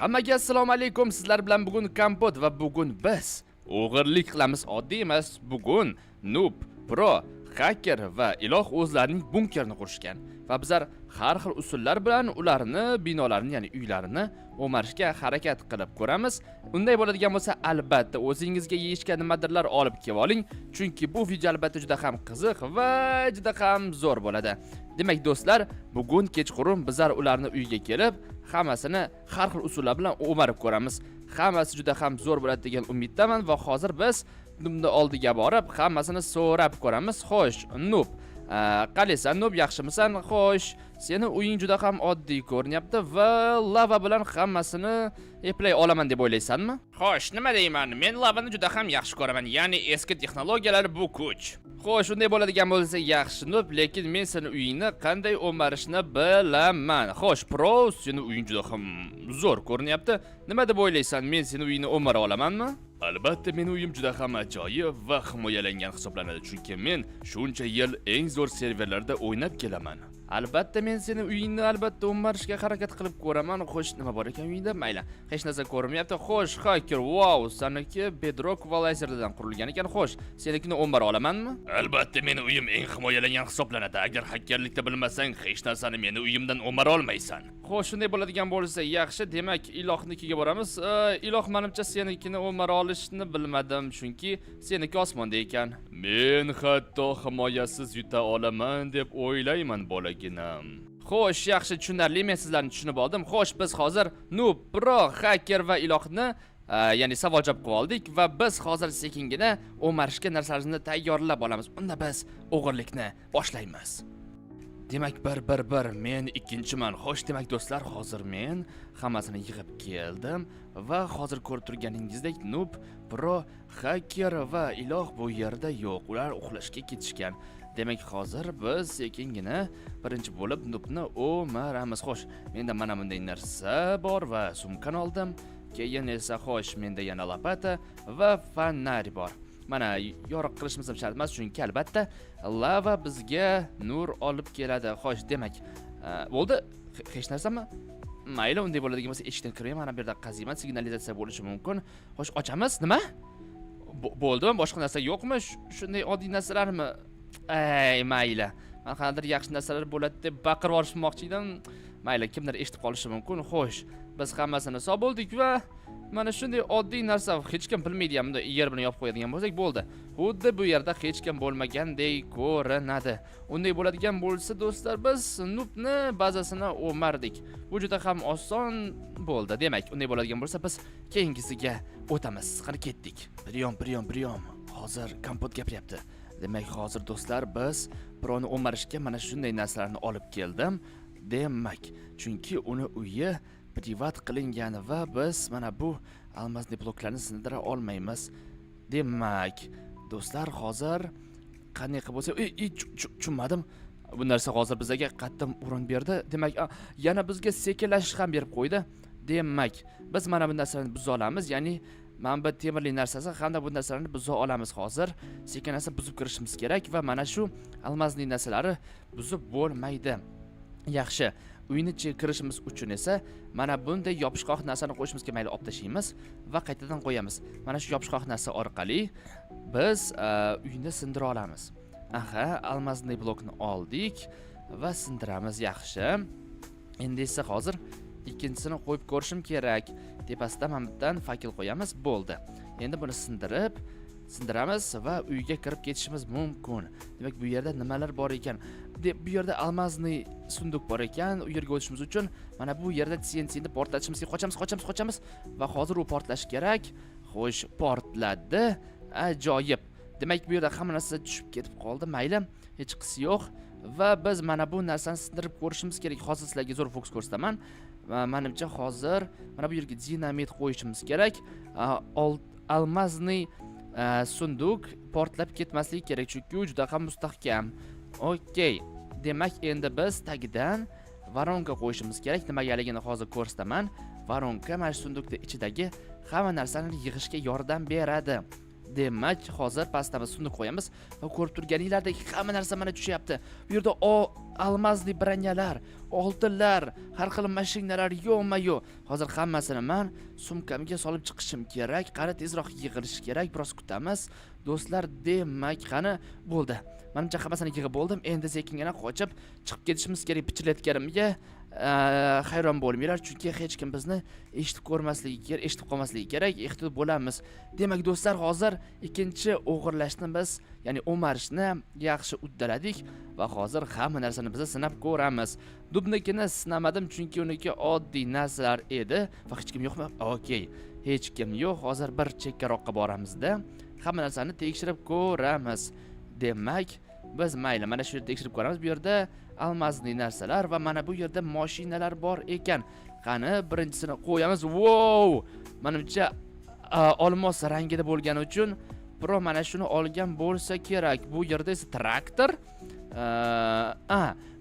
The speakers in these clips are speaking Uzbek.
Hammaga assalomu alaykum. Sizlar bilan bugun Kompot va bugun biz o'g'irlik qilamiz. Oddiy emas, bugun noob, pro, hacker va iloh o'zlarining bunkerini qurishgan va bizlar har xil usullar bilan ularni binolarni, ya'ni uylarini o'marishga harakat qilib ko'ramiz. Unday bo'ladigan bo'lsa, albatta o'zingizga yeyishga nimadirlar olib kelib oling, chunki bu video albatta juda ham qiziq va juda ham zo'r bo'ladi. Demak do'stlar, bugun kechqurun bizlar ularni uyiga kelib, hammasini har xil usullar bilan o'marib ko'ramiz. Hammasi juda ham zo'r bo'ladi degan umiddaman va hozir biz bunda oldiga borib, hammasini so'rab ko'ramiz. Xo'sh, noob, qalisan noob, yaxshimisan? Xo'sh, seni uying juda ham oddiy ko'rinyapti va lava bilan hammasini eplay olaman deb o'ylaysanmi? Xo'sh, nima deyman? Men lavani juda ham yaxshi ko'raman, ya'ni eski texnologiyalar bu kuch. Xo'sh, unday bo'ladigan bo'lsa yaxshi noob, lekin men seni uyingni qanday o'marishni bilaman. Xo'sh, pro, seni uying juda ham zo'r ko'rinyapti. Nima deb o'ylaysan? Men seni uyingni o'mara olamanmi? Albatta, men uyim juda ham ajoyib va himoyalangan hisoblanadi, chunki men shuncha yil eng zo'r serverlarda o'ynab kelaman. Albatta, men seni uyingni albatta o'marishga harakat qilib ko'raman. Xo'sh, nima bor ekan uyingda? Mayli, hech narsa ko'rinmayapti. Xo'sh, hacker, wow, saniki Bedrock va Lazerdan qurilgan ekan. Xo'sh, senikini o'mara olamanmi? Albatta, meni uyim eng himoyalangan hisoblanadi. Agar hakkerlikda bilmasang, hech narsani meni uyimdan o'mara olmaysan. Xo'sh, shunday bo'ladigan bo'lsa, yaxshi. Demak, ilohnikiga boramiz. Iloh, menimcha senikini o'mara olishni bilmadim, chunki seniki osmonda ekan. Men hatto himoyasiz yuta olaman deb o'ylayman, bolaginam. Xo'sh, yaxshi, tushunarli, men sizlarni tushunib oldim. Xo'sh, biz hozir noob, pro, hacker va ilohni ya'ni savol javob qilib oldik va biz hozir sekingina o'marishga narsalarimizni tayyorlab olamiz. Unda biz o'g'irlikni boshlaymiz. Demak, bir men ikkinchiman. Xo'sh, demak do'stlar, hozir men hammasini yig'ib keldim va hozir ko'rib turganingizdek noob, pro, hacker va iloh bu yerda yo'q. Ular uxlashga ketishgan. Demak, hozir biz sekingina birinchi bo'lib noobni o'maramiz. Xo'sh, menda mana bunday narsa bor va sumkani oldim. Keyin esa xo'sh, menda yana lopata va fonari bor. Mana yoriq qilishimiz ham shart emas, chunki albatta lava bizga nur olib keladi. Xo'sh, demak, bo'ldi. Hech narsami? Mayli, unday bo'ladigan bo'lsa, eshikdan kiraman. Mana bu yerda qaziyman, signalizatsiya bo'lishi mumkin. Xo'sh, ochamiz. Nima? Bo'ldimi? Boshqa narsa yo'qmi? Shunday oddiy narsalarmi? Mayli. Men qanday yaxshi narsalar bo'ladi deb baqirib olishmoqchi edim. Mayli, kimdir eshitib qolishi mumkin. Xo'sh, biz hammasini hisob oldik va mana shunday oddiy narsa, hech kim bilmaydi ham, yer bilan yopib qo'yadigan bo'lsak bo'ldi. Xuddi bu yerda hech kim bo'lmagandek ko'rinadi. Unday bo'ladigan bo'lsa, do'stlar, biz noobni bazasini o'mardik. Bu juda ham oson bo'ldi. Demak, unday bo'ladigan bo'lsa, biz keyingisiga o'tamiz. Qani ketdik. Priyom. Hozir Kompot gapiryapti. Demak, hozir do'stlar, biz proni o'marishga mana shunday narsalarni olib keldim. Demak, chunki uni uyi privat qilingan va biz mana bu almasli bloklarni sindira olmaymiz. Demak, do'stlar, hozir qanday qilib bo'lsa, tushunmadim. Bu narsa hozir bizga qattiq urin berdi. Demak, yana bizga sekinlashish ham berib qo'ydi. Demak, biz mana bu narsalarni buza olamiz, ya'ni manba temirli narsasi hamda bu narsalarni buza olamiz hozir. Sekinasa buzib kirishimiz kerak va mana shu almasli narsalari buzib bo'lmaydi. Yaxshi. Uyni kirishimiz uchun esa mana bunday yopishqoq narsani qo'yishimizga mayli olib tashlaymiz va qaytadan qo'yamiz. Mana shu yopishqoq narsa orqali biz uyni sindira olamiz. Aha, almasli blokni oldik va sindiramiz. Yaxshi. Endi esa hozir ikkinchisini qo'yib ko'rishim kerak. Tepasida mana bundan fakil qo'yamiz, bo'ldi. Endi buni sindiramiz va uyga kirib ketishimiz mumkin. Demak, bu yerda nimalar bor ekan? Bu yerda almasli sunduk bor ekan. U yerga o'tishimiz uchun mana bu yerda TNT'ni portlatishimizga qochamiz va hozir u portlash kerak. Xo'sh, portladi. Ajoyib. Demak, bu yerda hamma narsa tushib ketib qoldi. Mayli, hech qisi yo'q va biz mana bu narsani sindirib ko'rishimiz kerak. Hozir sizlarga zo'r fokus ko'rsataman. Menimcha hozir mana bu yerga dinamit qo'yishimiz kerak. Almasli sunduk portlab ketmasligi kerak, chunki u juda ham mustahkam. Okey. Demak, endi biz tagidan varonka qo'yishimiz kerak. Nimagaligini hozir ko'rsataman. Varonka mana sundukning ichidagi hamma narsani yig'ishga yordam beradi. Demak, hozir pastamiz suvni qo'yamiz va ko'rib turganinglardek hamma narsa mana tushyapti. Bu yerda almazli bronyalar, oltinlar, har xil mashinalar yo'q-ma-yo'q. Hozir hammasini men sumkamga solib chiqishim kerak. Qani tezroq yig'ilish kerak. Biroz kutamiz. Do'stlar, demak, qani bo'ldi. Menimcha hammasini yig'ib bo'ldim. Endi sekingina qochib chiqib ketishimiz kerak. Pichirlayotganimga hayron bo'lmanglar, chunki hech kim bizni eshitib qolmasligi kerak. Ehtiyot bo'lamiz. Demak, do'stlar, hozir ikkinchi o'g'irlashni biz, ya'ni o'marishni yaxshi uddaladik va hozir hamma narsani biz sinab ko'ramiz. Dubnikini sinamadim chunki uniki oddiy narsalar edi va hech kim yo'qmi? Okey. Hech kim yo'q. Hozir bir chekkaroqqa boramizda hamma narsani tekshirib ko'ramiz. Demak, biz mayli mana shu yerda tekshirib ko'ramiz. Bu yerda almazli narsalar va mana bu yerda mashinalar bor ekan. Qani birinchisini qo'yamiz. Wow! Menimcha olmos rangida bo'lgani uchun Pro mana shuni olgan bo'lsa kerak. Bu yerda esa traktor.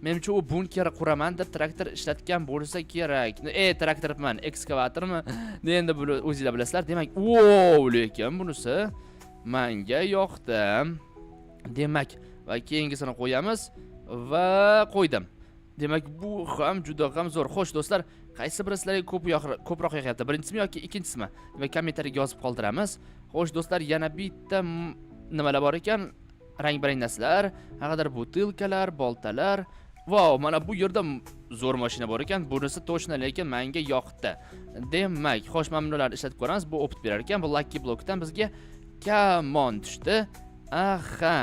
Menimcha u bunker quraman deb traktor ishlatgan bo'lsa kerak. Traktorman, ekskavatormi? Endi buni o'zingizlar bilasizlar. Demak, wow, lekin bunisi menga yoqdi. Demak, va keyingisini qo'yamiz va qo'ydim. Demak, bu ham juda ham zo'r. Xo'sh, do'stlar, qaysi biri sizlarga ko'proq yoqyapti? Birinchisimi yoki ikkinchisimi? Demak, kommentariyaga yozib qoldiramiz. Xo'sh, do'stlar, yana bitta nimalar bor ekan? Rang-barang narsalar, haqadar butilkalar, boltalar. Wow, mana bu yerda zo'r mashina bor ekan. Bunisi to'shna, lekin menga yoqdi. Demak, xo'sh, mana bularni ishlatib ko'ramiz. Bu opit berar ekan. Bu Lucky Blockdan bizga kamon tushdi. Aha.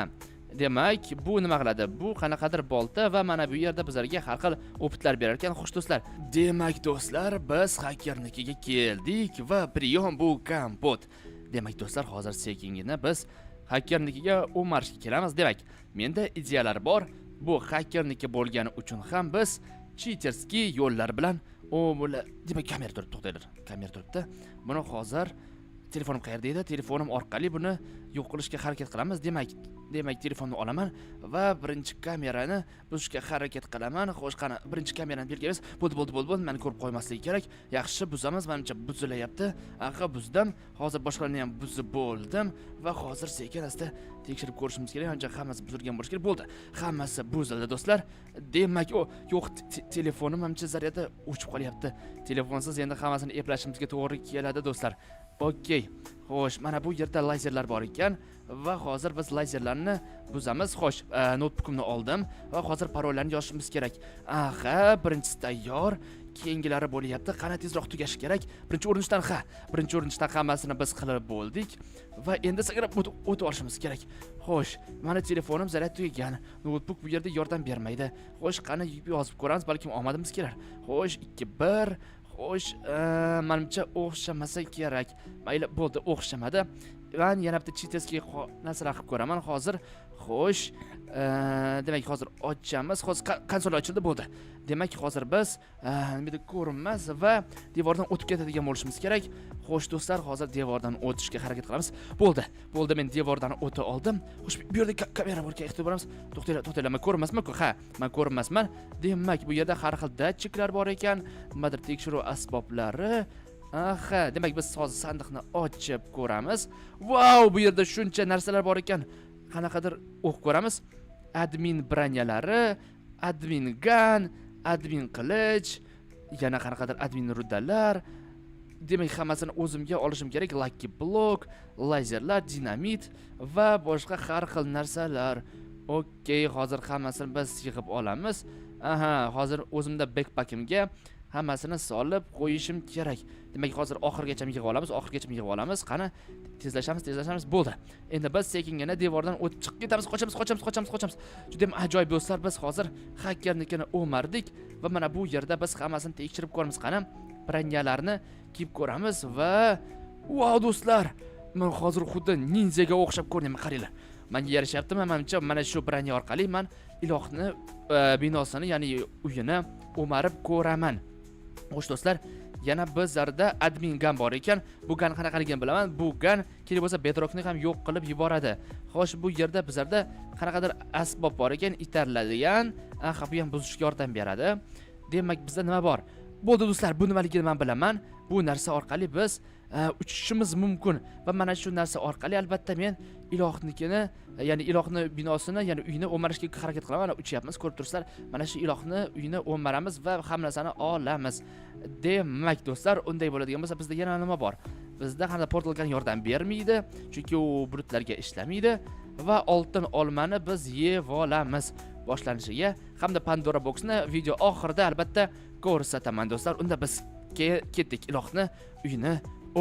Demak, bu nima qiladi? Bu qanaqadir bolta va mana bu yerda bizlarga har xil opitlar berar ekan. Xo'sh, do'stlar. Demak, do'stlar, biz hakkernikiga keldik va priyom bu kompot. Demak, do'stlar, hozir sekingina biz hakkernikiga o'marishga kelamiz. Demak, menda ideyalar bor. Bu hakkerniki bo'lgani uchun ham biz cheaterskiy yo'llar bilan demak, kamera turibdi, to'xtanglar. Kamera turibdi. Buni hozir telefonim qayerda edi? Telefonim orqali buni yo'q qilishga harakat qilamiz. Demak, telefonni olaman va birinchi kamerani buzishga harakat qilaman. Xo'sh, qani birinchi kamerani belgilaymiz. Bo'ldi. Meni ko'rib qo'ymasligi kerak. Yaxshi, buzamiz. Menimcha buzilayapti. Buzdim. Hozir boshqalarni ham buzib bo'ldim va hozir sekin-asta tekshirib ko'rishimiz kerak. Ancha hammasi buzilgan bo'lishi kerak. Bo'ldi. Hammasi buzildi, do'stlar. Demak, yo'q, telefonim menimcha zaryadi o'chib qolyapti. Telefonsiz endi hammasini eplashimizga to'g'ri keladi, do'stlar. Okey. Xo'sh, mana bu yerda lazerlar bor ekan va hozir biz lazerlarni buzamiz. Xo'sh, notebookimni oldim va hozir parollarni yozishimiz kerak. Birinchisi tayyor. Keyingilari bo'lyapti. Qani tezroq tugashi kerak. Birinchi urinishdan hammasini biz qilib bo'ldik va endi sakrab o'tib olishimiz kerak. Xo'sh, mana telefonim zaryad tugagan. Notebook bu yerda yordam bermaydi. Xo'sh, qani yozib ko'ramiz, balkim omadimiz kelar. Xo'sh, 2-1. Xo'sh, menimcha o'xshamasa kerak. Mayli, bo'ldi, o'xshamadi. Men yana bitta cheaterskiy narsalar qilib ko'raman hozir. Xo'sh, demak, hozir ochamiz. Hozir konsol ochildi, bo'ldi. Demak, hozir biz nimada ko'rinmas va devordan o'tib ketadigan bo'lishimiz kerak. Xo'sh, do'stlar, hozir devordan o'tishga harakat qilamiz. Bo'ldi, men devordan o'ta oldim. Xo'sh, bu yerda kamera bor ekan, ehtiyot bo'lamiz. To'xtanglar, men ko'rinmasman-ku? Men ko'rinmasman. Demak, bu yerda har xil datchiklar bor ekan. Nimadir tekshiruv asboblari. Demak, biz hozir sandiqni ochib ko'ramiz. Wow, bu yerda shuncha narsalar bor ekan. Qanaqadir o'qib ko'ramiz. Admin bronyalari, admin gun, admin qilich, yana qanaqadir admin rudalar. Demak, hammasini o'zimga olishim kerak. Lucky block, lazerlar, dinamit va boshqa har xil narsalar. Okey, hozir hammasini biz yig'ib olamiz. Hozir o'zimda backpackimga hammasini solib qo'yishim kerak. Demak, hozir oxirgacha yig'ib olamiz. Qani, tezlashamiz. Bo'ldi. Endi biz sekingina devordan o'tib chiqib ketamiz. Qochamiz. Juda ham ajoyib, do'stlar. Biz hozir hakkernikini o'mardik va mana bu yerda biz hammasini tekshirib ko'ramiz. Qani, bronyalarni kiyib ko'ramiz va wow, do'stlar, men hozir xuddi ninjaga o'xshab ko'rinaman, qaranglar. Menga yarishyaptimi? Menimcha mana shu bronya orqali men ilohni binosini, ya'ni uyini o'marib ko'raman. Xo'sh, do'stlar, yana bizlarda admin gun bor ekan. Bu gun qanaqaligini bilaman. Bu gun kerak bo'lsa bedrockni ham yo'q qilib yuboradi. Xo'sh, bu yerda bizlarda qanaqadir asbob bor ekan, itarladigan. Bu ham buzishga yordam beradi. Demak, bizda nima bor? Bo'ldi do'stlar, bu nimaligini men bilaman. Bu narsa orqali biz uchishimiz mumkin va mana shu narsa orqali albatta men ilohnikini, ya'ni ilohni binosini, ya'ni uyini o'marishga harakat qilaman. Mana uchyapmiz, ko'rib turibsizlar. Mana shu ilohni uyini o'maramiz va hamma narsani olamiz. Demak do'stlar, unday bo'ladigan bo'lsa bizda yana nima bor? Bizda hamda portalgan yordam bermaydi, chunki u bulutlarga ishlamaydi va oltin olmani biz yeb olamiz boshlanishiga hamda Pandora boxni video oxirida albatta ko'rsataman do'stlar. Unda biz ketdik ilohni uyini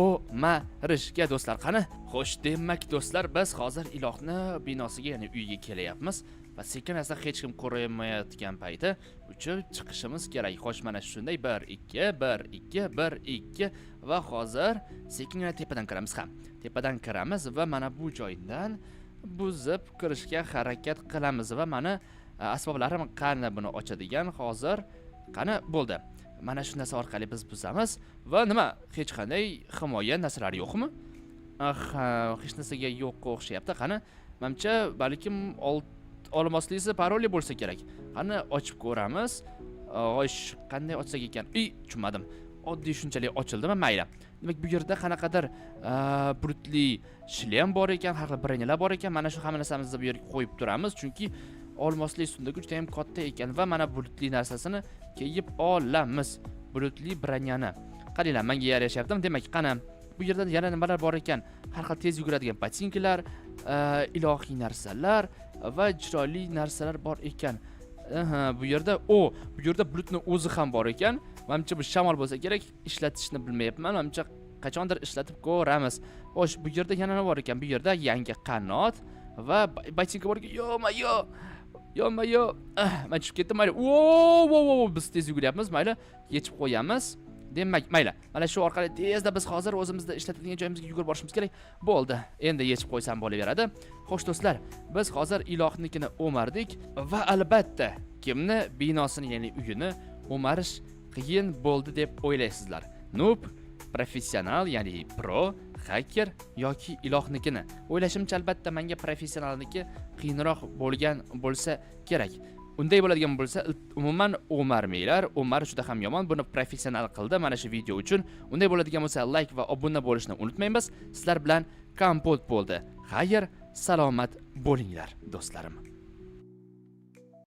o'marishga do'stlar. Qani? Xo'sh, demak do'stlar, biz hozir ilohni binosiga, ya'ni uyga kelyapmiz va sekin asta hech kim ko'rmayotgan payti uchib chiqishimiz kerak. Xo'sh, mana shunday 1 2 1 2 1 2 va hozir sekingina tepadan kiramiz ham. Tepadan kiramiz va mana bu joydan buzib kirishga harakat qilamiz va mana asboblarim qani buni ochadigan hozir. Qani bo'ldi. Mana shu narsa orqali biz buzamiz va nima, hech qanday himoya narsalari yo'qmi? Hech narsaga yo'q o'xshayapti. Qani, menimcha balkim olmoslisi paroli bo'lsa kerak. Qani ochib ko'ramiz. Xo'sh, qanday ochsak ekan? Tushunmadim. Oddiy shunchalik ochildimi? Mayli. Demak, bu yerda qanaqadir bulutli shlem bor ekan, har xil brenyalar bor ekan. Mana shu hamma narsamizni bu yerga qo'yib turamiz, chunki olmosli sundagi juda ham katta ekan va mana bulutli narsasini kiyib olamiz. Bulutli branyani. Qaranglar, menga yarashyapti. Demak, qani bu yerda yana nimalar bor ekan? Har xil tez yuguradigan botinkalar, ilohiy narsalar va chiroyli narsalar bor ekan. Bu yerda bulutning o'zi ham bor ekan. Menimcha bu shamol bo'lsa kerak, ishlatishni bilmayapman. Menimcha qachondir ishlatib ko'ramiz. Xo'sh, bu yerda yana nima bor ekan? Bu yerda yangi qanot va botinka bor ekan. Yo, men tushib ketdim. Mayli. Biz tez yuguryapmiz. Mayli, yechib qo'yamiz. Demak, mayli. Mana shu orqali tezda biz hozir o'zimizda ishlatadigan joyimizga yugurib borishimiz kerak. Bo'ldi. Endi yechib qo'ysam bo'laveradi. Xo'sh do'stlar, biz hozir ilohnikini o'mardik va albatta kimni binosini, ya'ni uyini o'marish qiyin bo'ldi deb o'ylaysizlar. Noob, professional, ya'ni pro, hacker yoki ilohnikini. O'ylashimcha albatta menga professionalniki qiyinroq bo'lgan bo'lsa kerak. Unday bo'ladigan bo'lsa, umuman o'marmanglar. O'marish juda ham yomon. Buni professional qildi mana shu video uchun. Unday bo'ladigan bo'lsa, like va obuna bo'lishni unutmaymiz. Sizlar bilan Kompot bo'ldi. Xayr, salomat bo'linglar do'stlarim.